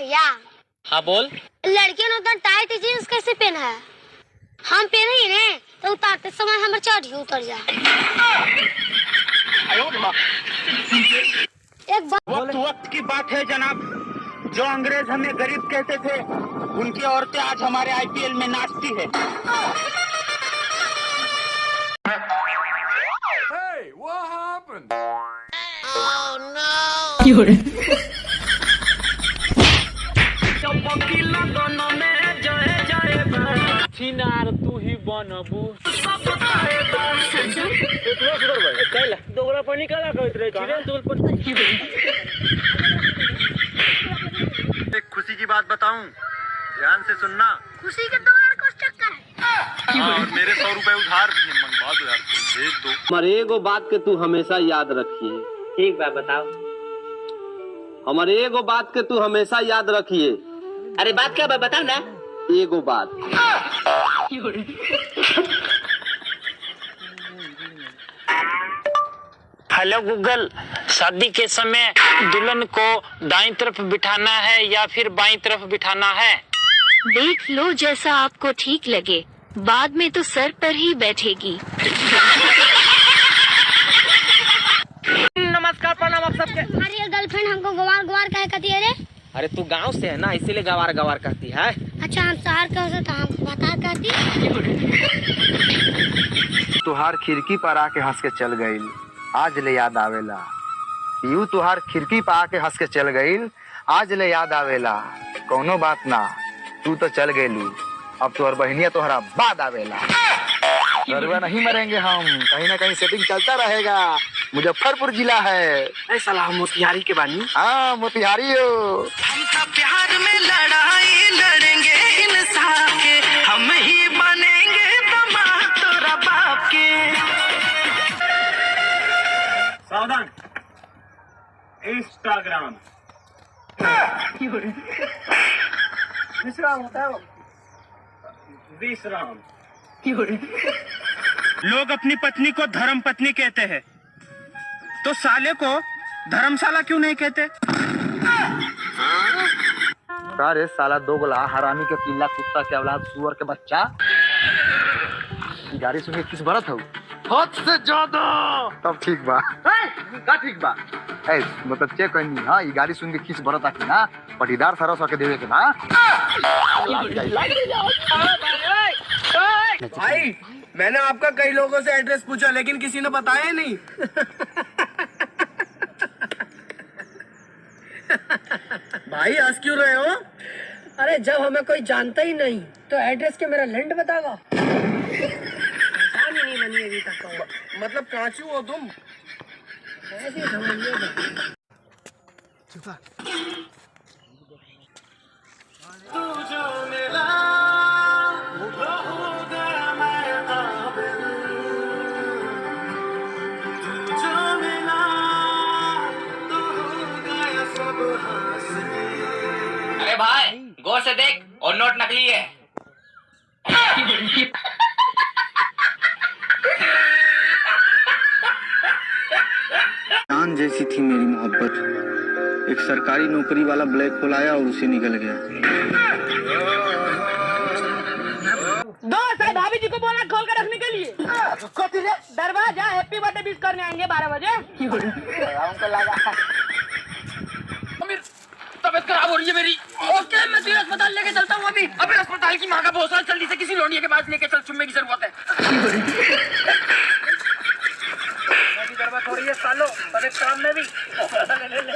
भैया। हाँ बोल। लड़कियों ने उतना टाइट जींस कैसे पहना है? हम पहने ही ने तो उतारते समय हमारे चढ़ी उतर जाए। एक वक्त की बात है जनाब, जो अंग्रेज हमें गरीब कहते थे, उनकी औरतें आज हमारे आईपीएल में नाचती है। Hey, what happened? Oh no! चिनार तू ही बनबू। एक खुशी की बात बताऊं, ध्यान से सुनना। खुशी के द्वार को चक्कर है। और मेरे 100 रुपए उधार भी हैं, मंगवा दो यार, भेज दो। हमारे एगो बात के तू हमेशा याद रखिए। ठीक बा, बताओ। हमारे एगो बात के तू हमेशा याद रखिए। अरे बात क्या बा, बताओ ना। एगो बात। हेलो गूगल, शादी के समय दुल्हन को दाईं तरफ बिठाना है या फिर बाईं तरफ बिठाना है? देख लो जैसा आपको ठीक लगे, बाद में तो सर पर ही बैठेगी। नमस्कार, प्रणाम आप सबके। हमारी गर्लफ्रेंड हमको गवार गवार कहे कहती है रे। अरे तू गांव से है ना, इसीलिए गवार गवार कहती है। अच्छा हम शहर के हो तो हम बता कहती। तुहार खिड़की पर आके हंस के चल गईल, आज ले याद आवेला। यूं तुहार खिड़की पर आके हंस के चल गईल, आज ले याद आवेला। कौनो बात ना, तू तो चल गईलू, अब तुहर बहनिया तोहरा बाद आवेला। गरबा नहीं मरेंगे हम, कहीं ना कहीं सेटिंग चलता रहेगा। मुजफ्फरपुर जिला है। ऐसा मोतिहारी के बानी। हाँ मोतिहारी हो। हम तो प्यार में लड़ाई लड़ेंगे इंसान के, हम ही बनेंगे दामाद तोरा बाप के। सावधान, इंस्टाग्राम विश्राम होता है, विश्राम। लोग अपनी पत्नी को धर्म पत्नी कहते हैं, तो साले को धर्मशाला क्यों नहीं कहते? अरे साला दोगला हरामी के पिल्ला कुत्ता के औलाद सुअर के बच्चा, गाड़ी सुन के किस बरत हो? हद से ज्यादा। तब ठीक बा। का ठीक बा? ए मतलब चेक करनी। हां ये गाड़ी सुन के किस बरत आकी ना, पटीदार सरस होके देवे के ना। भाई मैंने आपका कई लोगों से एड्रेस पूछा, लेकिन किसी ने बताया नहीं। भाई हंस क्यों रहे हो? अरे जब हमें कोई जानता ही नहीं तो एड्रेस के मेरा लैंड बतावा। नहीं बनी अभी तक तो। मतलब कांचू हो तुम? ऐसे ही समझिए। अरे भाई गौर से देख, और नोट नकली है। जान जैसी थी मेरी मोहब्बत, एक सरकारी नौकरी वाला ब्लैक होल आया और उसे निकल गया। दोस्त है भाभी जी को बोला खोल कर रखने के लिए। दरवाजा हैप्पी बर्थडे विश करने आएंगे 12 बजे। हमको लगा तबीयत खराब हो रही है मेरी। ओके मैं तुझे अस्पताल लेके चलता हूँ अभी। अबे अस्पताल की माँ का बहुत सारा, जल्दी से किसी लोनिया के पास लेके चल, चुम्मे की जरूरत है। मेरी जरूरत हो रही है सालो, तबीयत खराब में भी। ले ले ले।